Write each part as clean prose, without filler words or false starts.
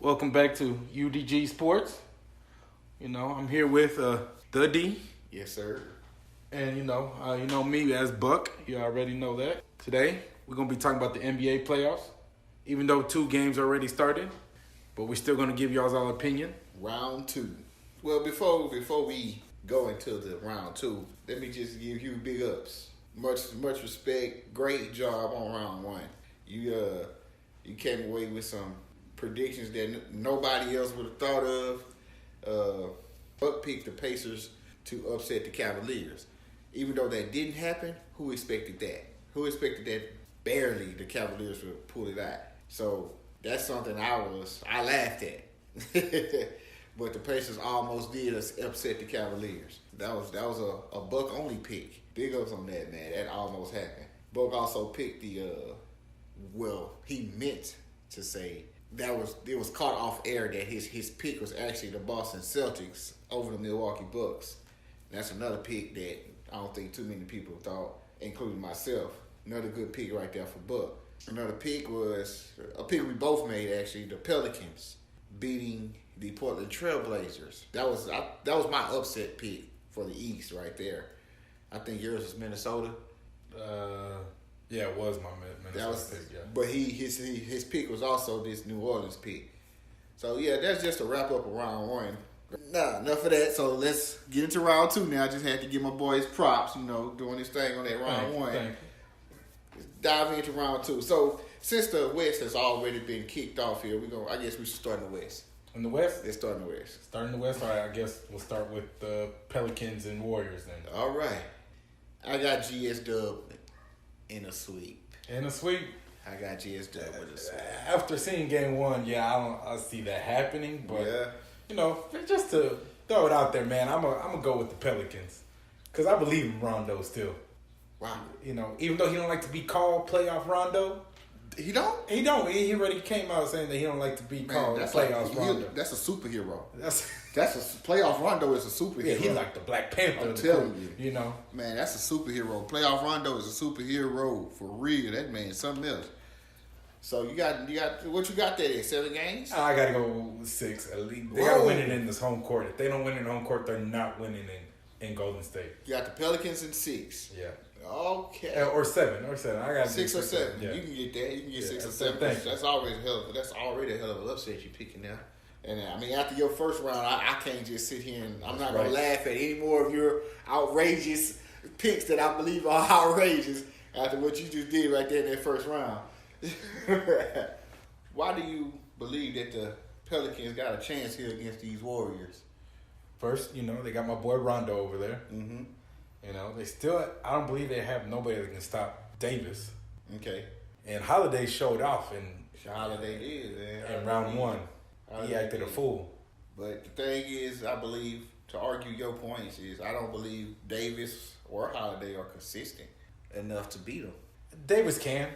Welcome back to Udg Sports. I'm here with the D, Yes, sir. and you know me as Buck. You already know that. Today we're gonna be talking about the NBA playoffs. Even though 2 games already started, but we're still gonna give y'all's all opinion. Round 2. Well, before we go into the round 2, let me just give you big ups. Much respect. Great job on round 1. You came away with some predictions that nobody else would have thought of. Buck picked the Pacers to upset the Cavaliers. Even though that didn't happen, who expected that? Who expected that barely the Cavaliers would pull it out? So that's something I laughed at. But the Pacers almost did upset the Cavaliers. That was a Buck only pick. Big ups on that, man. That almost happened. Buck also picked he meant to say it was caught off air that his pick was actually the Boston Celtics over the Milwaukee Bucks. That's another pick that I don't think too many people thought, including myself. Another good pick right there for Buck. Another pick was a pick we both made, actually, the Pelicans beating the Portland Trail Blazers. That was my upset pick for the East right there. I think yours was Minnesota. Yeah, it was my Minnesota pick. Yeah, but his pick was also this New Orleans pick. So yeah, that's just a wrap up of round 1. Nah, enough of that. So let's get into round 2 now. I just had to give my boys props, doing this thing on that round 1. Let's dive into round 2. So since the West has already been kicked off here, I guess we should start in the West. In the West? Let's start in the West. Starting in the West, all right, I guess we'll start with the Pelicans and Warriors then. All right. I got GS Dub in a sweep. In a sweep? I got GS Dub in a sweep. After seeing game 1, I see that happening, but just to throw it out there, man, I'm gonna go with the Pelicans because I believe in Rondo still. Wow. Even though he don't like to be called playoff Rondo. He don't? He don't. He already came out saying that he don't like to be called playoff Rondo. That's a superhero. That's a playoff Rondo is a superhero. Yeah, he's like the Black Panther. I'm telling you. Man, that's a superhero. Playoff Rondo is a superhero for real. That man's something else. So you got what you got there? 7 games? I gotta go 6 at least. They gotta win it in this home court. If they don't win it in home court, they're not winning in Golden State. You got the Pelicans in 6. Yeah. Okay. Or 7. I got 6 or 7. Yeah. You can get that. You can get 6 or 7. That's already a hell of an upset you picking now. And after your first round, I can't just sit here and I'm not gonna laugh at any more of your outrageous picks that I believe are outrageous after what you just did right there in that first round. Why do you believe that the Pelicans got a chance here against these Warriors? First, they got my boy Rondo over there. Mm-hmm. They still, I don't believe they have nobody that can stop Davis. Okay. And Holiday showed off Holiday did, man. In round 1. He acted a fool. But the thing is, I believe, to argue your points, is I don't believe Davis or Holiday are consistent enough to beat them. Davis can.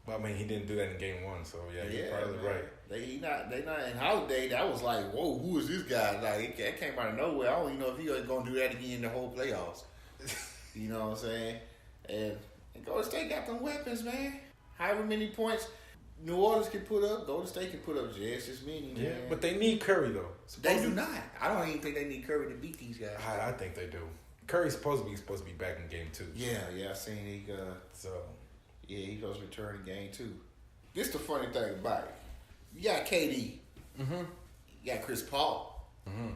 But, he didn't do that in game 1, so yeah, you're probably right. They not in Holiday. That was like, whoa, who is this guy? Like, it came out of nowhere. I don't even know if he's going to do that again in the whole playoffs. You know what I'm saying? And Golden State got them weapons, man. However many points New Orleans can put up, Golden State can put up just as many, man. Yeah, but they need Curry, though. They do not. I don't even think they need Curry to beat these guys. I think they do. Curry's supposed to be back in game 2. Yeah, I seen he he's supposed to return in game 2. This the funny thing about it. You got KD. Mm-hmm. You got Chris Paul. Mm-hmm.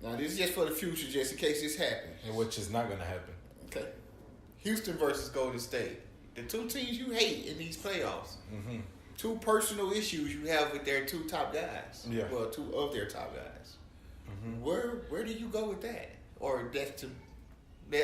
Now, this is just for the future, just in case this happens. Which is not going to happen. Okay. Houston versus Golden State. The 2 teams you hate in these playoffs. Mm-hmm. 2 personal issues you have with their 2 top guys. Yeah. Well, 2 of their top guys. Mm-hmm. Where do you go with that? Or that's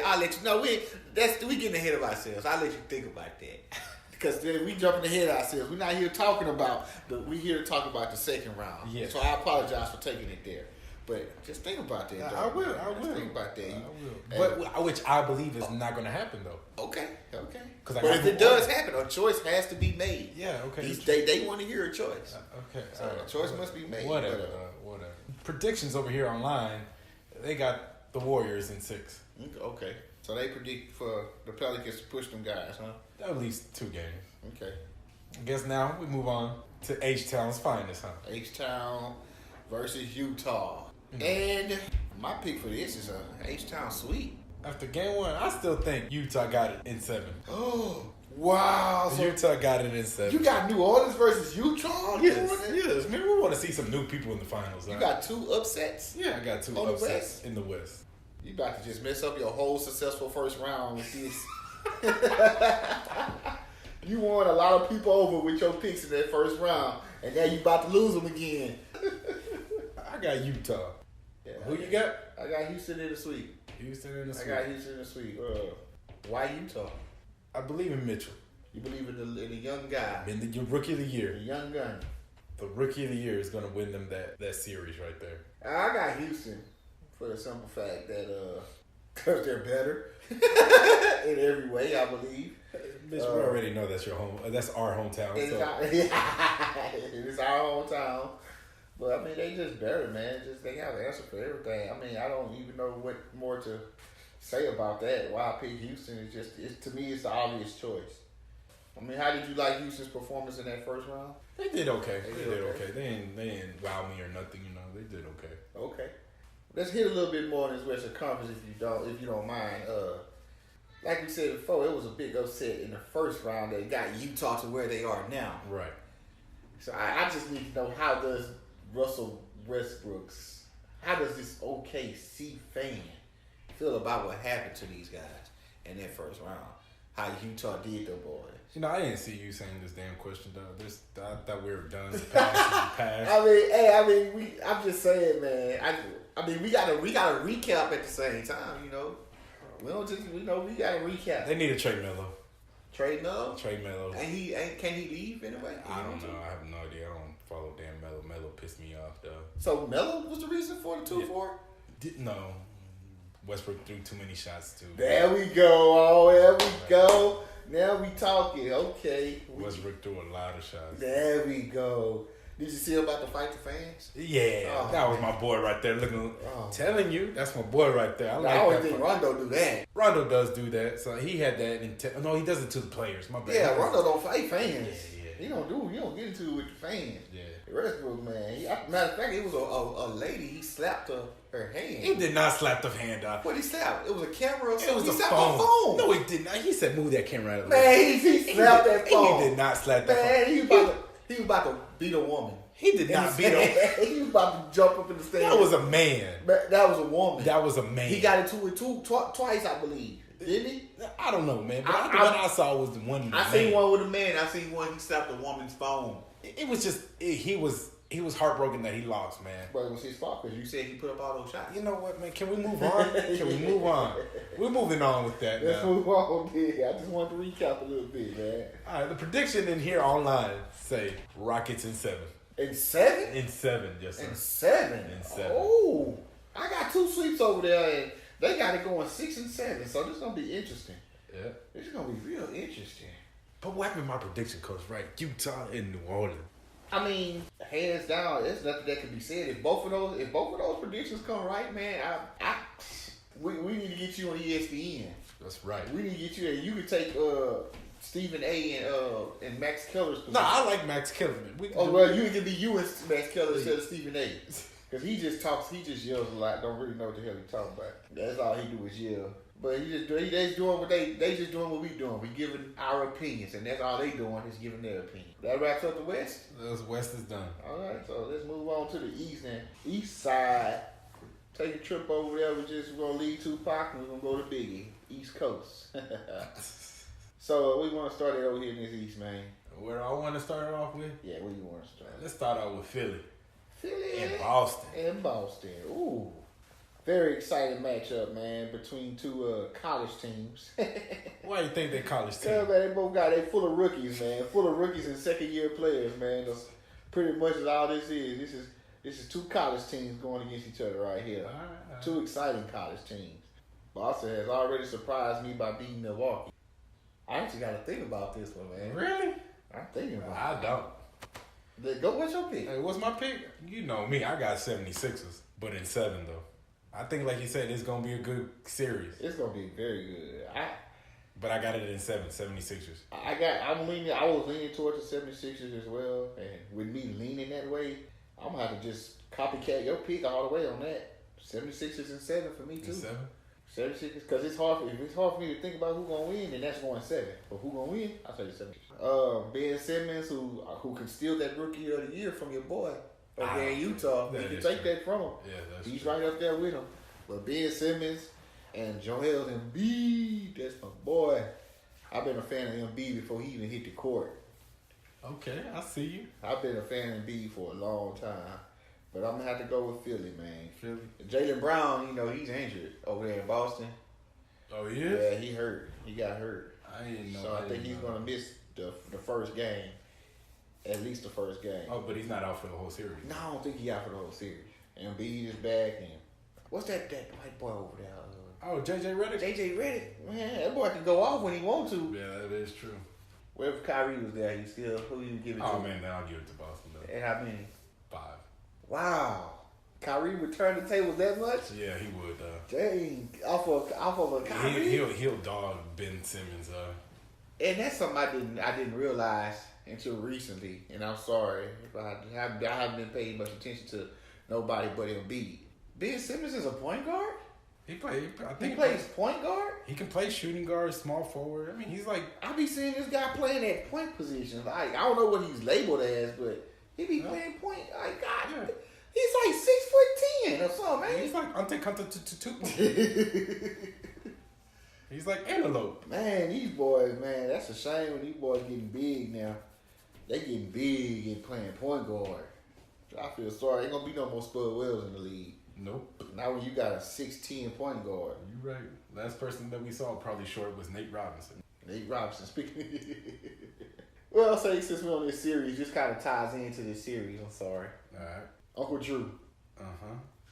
I'll let you know. We getting ahead of ourselves. I'll let you think about that. Because we jumping ahead of ourselves. We're not here talking about we're here to talk about the second round. Yeah. So I apologize for taking it there. But just think about that. I will. Just think about that. I will. But which I believe is not going to happen, though. Okay. But if it does happen, a choice has to be made. Yeah, okay. They want to hear a choice. Okay. So a choice must be made. Whatever. Predictions over here online, they got the Warriors in 6. Okay. So they predict for the Pelicans to push them guys, huh? At least 2 games. Okay. I guess now we move on to H-Town's finest, huh? H-Town versus Utah. And my pick for this is a H-Town sweep. After game 1, I still think Utah got it in 7. Oh, wow. So Utah got it in 7. you got New Orleans versus Utah? Yes. Man, we want to see some new people in the finals. You got 2 upsets? Yeah, I got 2 on upsets in the West. You about to just mess up your whole successful first round with this. You won a lot of people over with your picks in that first round, and now you about to lose them again. I got Utah. Yeah, Who you got? I got Houston in the sweep. Houston in the sweep. I got Houston in the sweep. Why Utah? I believe in Mitchell. You believe in the young guy. In the rookie of the The year. young gun. The rookie of the year is going to win them that series right there. I got Houston for the simple fact that because they're better in every way, I believe. Bitch, we already know that's your home. That's our hometown. It's our hometown. But I mean, they just better, man. They have an answer for everything. I mean, I don't even know what more to say about that. Why I pick Houston is just, to me, it's the obvious choice. I mean, how did you like Houston's performance in that first round? They did okay. They did okay. They didn't wow me or nothing. They did okay. Okay. Let's hit a little bit more on this Western Conference if you don't mind. Like we said before, it was a big upset in the first round that got Utah to where they are now. Right. So I just need to know, how does Russell Westbrook's, how does this OKC fan feel about what happened to these guys in that first round? How Utah did them boys. I didn't see you saying this damn question though. I thought we were done. The past. I'm just saying, man. I mean, we gotta recap at the same time. We don't just, we gotta recap. They need to trade Melo. Trade Melo. And can he leave anyway? I don't know. I have no idea. I don't follow damn Melo. Melo pissed me off though. So Melo was the reason for the 2-4? No. Westbrook threw too many shots too. There we go. There we go. Now we talking. Okay. Westbrook threw a lot of shots. There we go. Did you see about the fight the fans? Yeah, that was my boy right there. Telling you, that's my boy right there. I always think Rondo do that. Rondo does do that. So he had that. No, he does it to the players. My bad. Yeah, Rondo don't fight fans. Yeah. He don't get into it with the fans. Yeah. Westbrook, man. Matter of fact, it was a lady. He slapped her hand. He did not slap the hand out. What he slapped? It was a camera. It was he a slapped phone. a phone. No, he did not. He said, "Move that camera out of the way." way." Man, he slapped that phone. He did not slap that phone. He was about to beat a woman. He did not beat her. He was about to jump up in the stand. That was a man. That was a woman. That was a man. He got into it twice, I believe. Didn't he? I don't know, man. But the one I saw was the one. I seen one with a man. I seen one. He slapped a woman's phone. It was just he was heartbroken that he lost, man. But it was his fault because you said he put up all those shots. You know what, man? Can we move on? We're moving on with that. Let's move on. Yeah, I just wanted to recap a little bit, man. All right, the prediction in here online say Rockets in 7. In 7? In 7, yes sir. In 7. In 7. Oh, I got 2 sweeps over there, and they got it going 6 and 7. So this is gonna be interesting. Yeah, this is gonna be real interesting. But what happened to my prediction, Coach? Right, Utah and New Orleans. I mean, hands down, there's nothing that can be said. If both of those predictions come right, man, we need to get you on ESPN. That's right. We need to get you, and you could take Stephen A. and Max Keller's position. No, I like Max Keller. You can be you and Max Keller instead of Stephen A. Because he just yells a lot. Don't really know what the hell he's talking about. That's all he do is yell. But they just doing what we doing. We giving our opinions, and that's all they doing is giving their opinion. That wraps up the West. The West is done. All right, so let's move on to the East now. East side. Take a trip over there. We're gonna leave Tupac and we're gonna go to Biggie, East Coast. So we want to start it over here in this East, man. Where I want to start it off with? Yeah, where you want to start? Let's start out with Philly. Philly and Boston. And Boston. Ooh. Very exciting matchup, man, between 2 college teams. Why do you think they college teams? Yeah, man, they full of rookies, man. Full of rookies and second-year players, man. That's pretty much all this is. This is 2 college teams going against each other right here. All right. 2 exciting college teams. Boston has already surprised me by beating Milwaukee. I actually got to think about this one, man. Really? I'm thinking about it. I don't. Go, what's your pick? Hey, what's my pick? You know me. I got 76ers, but in 7, though. I think, like you said, it's going to be a good series. It's going to be very good. But I got it in 76ers. I was leaning towards the 76ers as well. And with me leaning that way, I'm going to have to just copycat your pick all the way on that. 76ers and 7 for me, too. 7? 76ers, because it's hard for me to think about who's going to win, then that's going 7. But who's going to win? I'll tell you 76ers. Ben Simmons, who can steal that Rookie of the Year from your boy over there in Utah. You can take that from him. Yeah, He's right up there with him. But Ben Simmons and Joel Embiid, that's my boy. I've been a fan of Embiid before he even hit the court. Okay, I see you. I've been a fan of Embiid for a long time. But I'm going to have to go with Philly, man. Philly? Jaylen Brown, he's injured over there in Boston. Oh, he is? Yeah, he hurt. He got hurt. I didn't know. So I think he's going to miss the first game. At least the first game. Oh, but he's not out for the whole series. No, I don't think he's out for the whole series. Embiid is back. And what's that white boy over there? Oh, J.J. Redick? J.J. Redick. Man, that boy can go off when he wants to. Yeah, that is true. Well, if Kyrie was there, who you give it to? Oh, man, then I'll give it to Boston, though. And how many? 5. Wow. Kyrie would turn the tables that much? Yeah, he would. Dang, off of a Kyrie. He'll dog Ben Simmons. And that's something I didn't realize until recently. And I'm sorry if I haven't been paying much attention to nobody but Embiid. Ben Simmons is a point guard. He plays point guard. He can play shooting guard, small forward. I mean, he's like. I be seeing this guy playing at point position. Like, I don't know what he's labeled as, but he be playing point. Like, God. Yeah. He's like 6'10" or something, man. He's like He's like antelope. Man, these boys, man, that's a shame when these boys getting big now. They getting big and playing point guard. I feel sorry. Ain't gonna be no more Spud Wells in the league. Nope. Not when you got a 6'10" point guard. You right. Last person that we saw probably short was Nate Robinson. Speaking. Well, I'll say since we're on this series, just kind of ties into this series. I'm sorry. All right. Uncle Drew.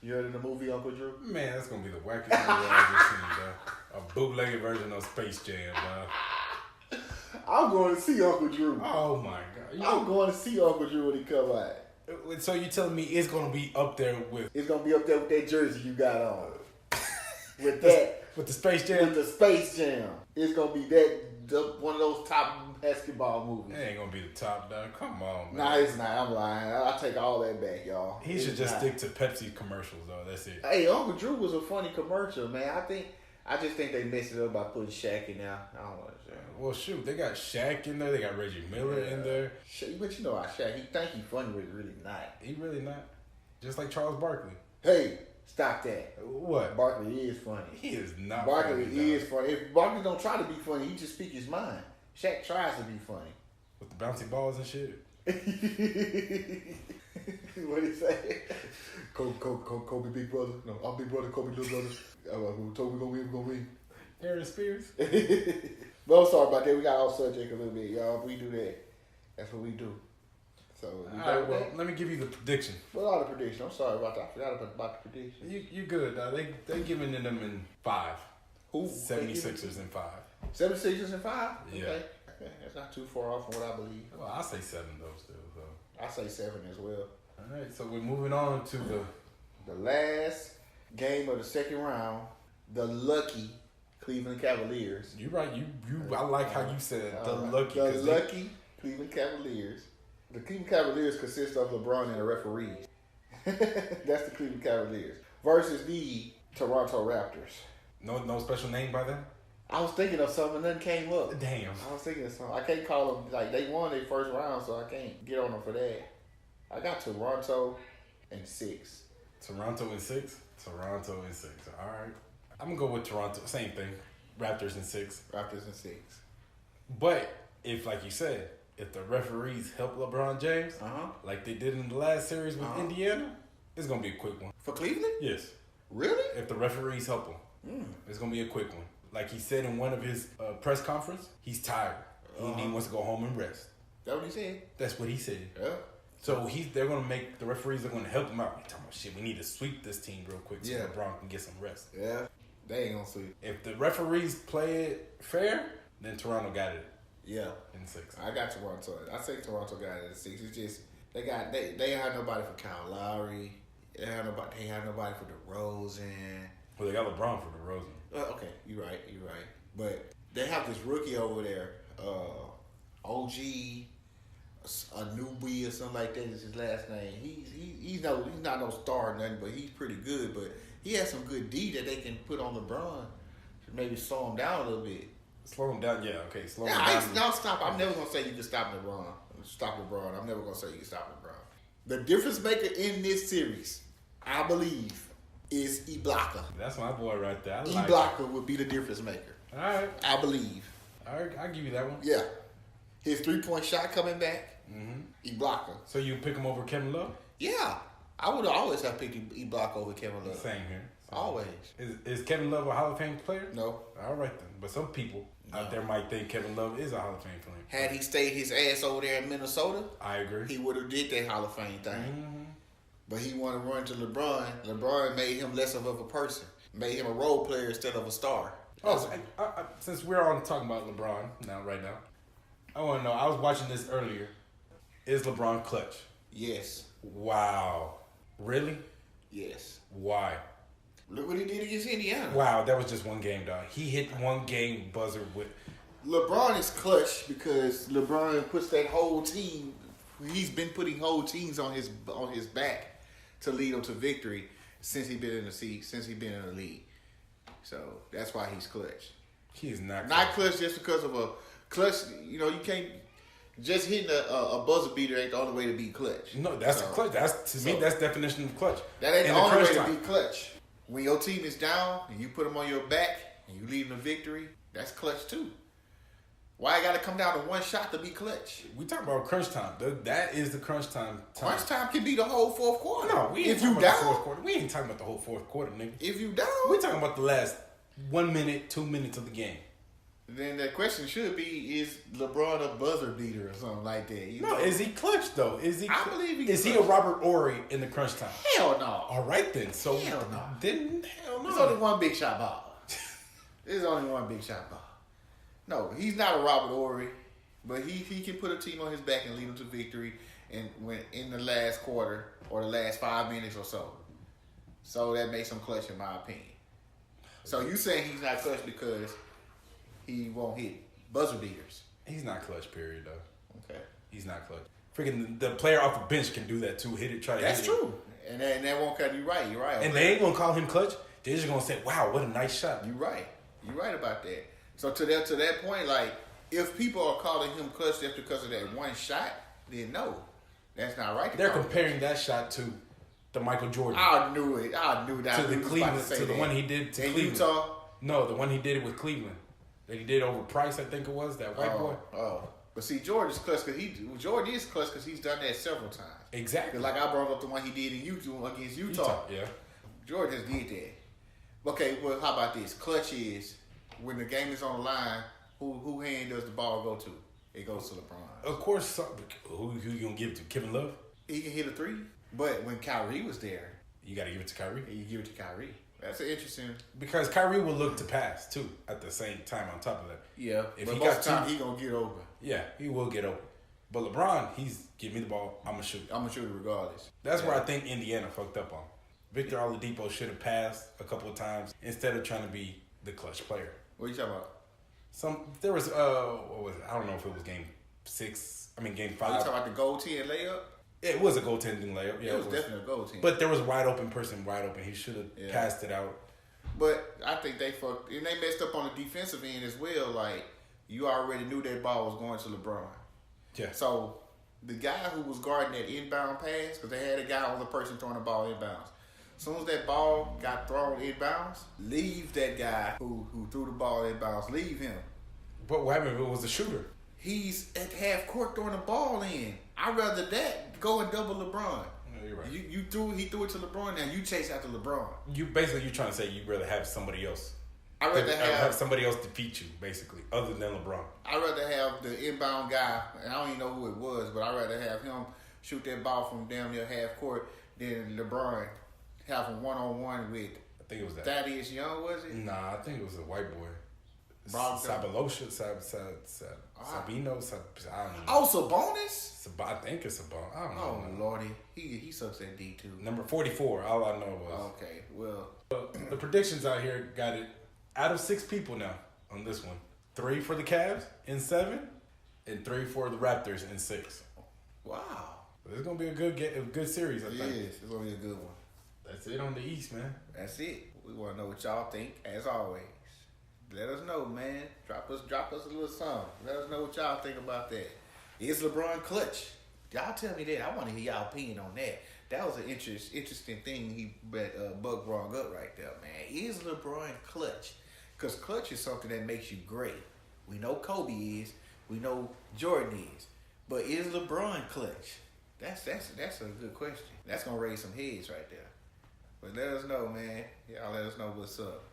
You heard of the movie Uncle Drew? Man, that's gonna be the wackest movie I've ever seen, bro. A bootlegged version of Space Jam, bro. I'm going to see Uncle Drew. Oh my God. I'm going to see Uncle Drew when he come out. So you telling me it's gonna be up there with? It's gonna be up there with that jersey you got on. With that. With the Space Jam. With the Space Jam. It's gonna be one of those top basketball movies. It ain't gonna be the top, dog. Come on, man. Nah, it's not. I'm lying. I'll take all that back, y'all. He should just stick to Pepsi commercials, though. That's it. Hey, Uncle Drew was a funny commercial, man. I just think they messed it up by putting Shaq in there. I don't understand. Well, shoot, they got Shaq in there. They got Reggie Miller in there. But you know how Shaq, he think he funny, but he's really not. He really not. Just like Charles Barkley. Hey, stop that. What? Barkley is funny. He is not Barkley funny. is funny. If Barkley don't try to be funny, he just speak his mind. Shaq tries to be funny. With the bouncy balls and shit. What did he say? Kobe big brother. No, I'm big brother, Kobe little brother. Told we gonna win. Aaron Spears. But I'm sorry about that. We got off subject a little bit, y'all. If we do that, that's what we do. So, all right, well, let me give you the prediction. What are the predictions? I'm sorry about that. I forgot about the prediction. You good. They giving them in 5. Who? 76ers in 5. 76ers in 5? Yeah. Okay. That's not too far off from what I believe. Well, I say 7 though still. So. I say 7 as well. All right, so we're moving on to the last game of the second round. The lucky Cleveland Cavaliers. You're right. You. I like how you said the lucky. The lucky Cleveland Cavaliers. The Cleveland Cavaliers consist of LeBron and a referee. That's the Cleveland Cavaliers versus the Toronto Raptors. No special name by them. I was thinking of something, nothing came up. Damn. I was thinking of something. I can't call them, like, they won their first round, so I can't get on them for that. I got Toronto and 6. Toronto and 6? Toronto and 6. All right. I'm going to go with Toronto. Same thing. Raptors and 6. Raptors and 6. But, if, like you said, if the referees help LeBron James, like they did in the last series with Indiana, it's going to be a quick one. For Cleveland? Yes. Really? If the referees help him, it's going to be a quick one. Like he said in one of his press conference, he's tired. He wants to go home and rest. That what he said? That's what he said. Yeah. So they're going to make, the referees are going to help him out. They're talking about, shit, we need to sweep this team real quick so LeBron can get some rest. Yeah. They ain't going to sweep. If the referees play it fair, then Toronto got it. Yeah. In 6. I got Toronto. I say Toronto got it in 6. It's just, they ain't had nobody for Kyle Lowry. They ain't had nobody for DeRozan. Well, they got LeBron for DeRozan. Okay, you're right. But they have this rookie over there, OG, a newbie or something like that is his last name. He's not no star or nothing, but he's pretty good. But he has some good D that they can put on LeBron to maybe slow him down a little bit. Slow him down, yeah, okay. Slow him down. No, stop. I'm never gonna say you can stop LeBron. I'm never gonna say you can stop LeBron. The difference maker in this series, I believe, is Ibaka. That's my boy right there. Ibaka would be the difference maker. All right. I believe. All right, I'll give you that one. Yeah. His 3-point shot coming back, Ibaka. So you pick him over Kevin Love? Yeah. I would always have picked Ibaka over Kevin Love. Same here. Always. Is Kevin Love a Hall of Fame player? No. All right then. But some people out there might think Kevin Love is a Hall of Fame player. Had he stayed his ass over there in Minnesota, I agree. he would have did that Hall of Fame thing. But he wanted to run to LeBron. LeBron made him less of a person. Made him a role player instead of a star. Oh, since we're on talking about LeBron right now, I want to know, I was watching this earlier. Is LeBron clutch? Yes. Wow. Really? Yes. Why? Look what he did against Indiana. Wow, that was just one game, dog. He hit one game buzzer with... LeBron is clutch because LeBron puts that whole team. He's been putting whole teams on his back to lead them to victory since he's been in the league. So that's why he's clutch. He is not clutch just because of a clutch. You know, you can't just hitting a buzzer beater ain't the only way to be clutch. No, that's clutch. To me, that's definition of clutch. That ain't the only way to be clutch. When your team is down and you put them on your back and you lead them to victory, that's clutch too. Why I got to come down to one shot to be clutch? We talk about crunch time. That is the crunch time. Crunch time can be the whole fourth quarter. No, we ain't talking about the fourth quarter. We ain't talking about the whole fourth quarter, nigga. If you down, we talking about the last 1 minute, 2 minutes of the game. Then the question should be: is LeBron a buzzer beater or something like that? Is he clutch though? I believe he. Is he a Robert Ory in the crunch time? Hell no. All right then. So hell no. Then hell no. There's only one big shot ball. There's only one big shot ball. No, he's not a Robert Ory, but he can put a team on his back and lead them to victory, and when in the last quarter or the last 5 minutes or so. So that makes him clutch, in my opinion. So you saying he's not clutch because he won't hit buzzer beaters? He's not clutch, period, though. Okay. He's not clutch. Freaking the player off the bench can do that too. Hit it, try to hit it. That's true. And that won't cut you right. You're right. And they ain't gonna call him clutch. They're just gonna say, "Wow, what a nice shot." You're right. You're right about that. So to that point, like if people are calling him clutch just because of that one shot, then no, that's not right. They're comparing that shot to the Michael Jordan. I knew it. I knew that. To the Cleveland, to the one he did to Cleveland. Utah. No, the one he did it with Cleveland. That he did over Price, I think it was, that white boy. Oh, but see, Jordan is clutch because he's done that several times. Exactly. Like I brought up the one he did in Utah against Utah. Yeah. Jordan just did that. Okay, well, how about this? Clutch is when the game is on the line. Who hand does the ball go to? It goes to LeBron. Of course. Who you gonna give it to? Kevin Love? He can hit a three, but when Kyrie was there, you got to give it to Kyrie. You give it to Kyrie. That's an interesting. Because Kyrie will look to pass too at the same time. On top of that, yeah. If but he most got time he gonna get open. Yeah, he will get open. But LeBron, he's give me the ball. I'm gonna shoot. I'm gonna shoot it regardless. That's where I think Indiana fucked up on. Victor Oladipo should have passed a couple of times instead of trying to be the clutch player. What are you talking about? There was what was it? I don't know if it was game 6. I mean game 5. Are you talking about the goaltend layup? It was a goaltending layup. Yeah, it was definitely a goaltend. But there was a wide open. He should have passed it out. But I think they fucked, and they messed up on the defensive end as well. Like you already knew that ball was going to LeBron. Yeah. So the guy who was guarding that inbound pass, because they had a guy on the person throwing the ball inbounds. As soon as that ball got thrown inbounds, leave that guy who threw the ball inbounds. Leave him. But what happened if it was a shooter? He's at half court throwing the ball in. I'd rather that go and double LeBron. No, you're right. He threw it to LeBron. Now you chase after LeBron. You're trying to say you'd rather have somebody else. I'd rather have somebody else defeat you, basically, other than LeBron. I'd rather have the inbound guy, and I don't even know who it was, but I'd rather have him shoot that ball from damn near half court than LeBron have a one-on-one with. I think it was that. Thaddeus Young, was it? Nah, I think it was a white boy. Sabalosha? Sabino, I don't know. Oh, Sabonis? I think it's Sabonis. I don't know. Oh, Lordy. He sucks at D too. Number 44, all I know was. Okay, well. The predictions out here got it out of 6 people now on this one. 3 for the Cavs in 7, and 3 for the Raptors in 6. Wow. It's gonna be a good series. I think. It's gonna be a good one. That's it on the East, man. That's it. We want to know what y'all think, as always. Let us know, man. Drop us a little something. Let us know what y'all think about that. Is LeBron clutch? Y'all tell me that. I want to hear y'all opinion on that. That was an interesting thing Buck brought up right there, man. Is LeBron clutch? Because clutch is something that makes you great. We know Kobe is. We know Jordan is. But is LeBron clutch? That's a good question. That's gonna raise some heads right there. But let us know, man. Y'all let us know what's up.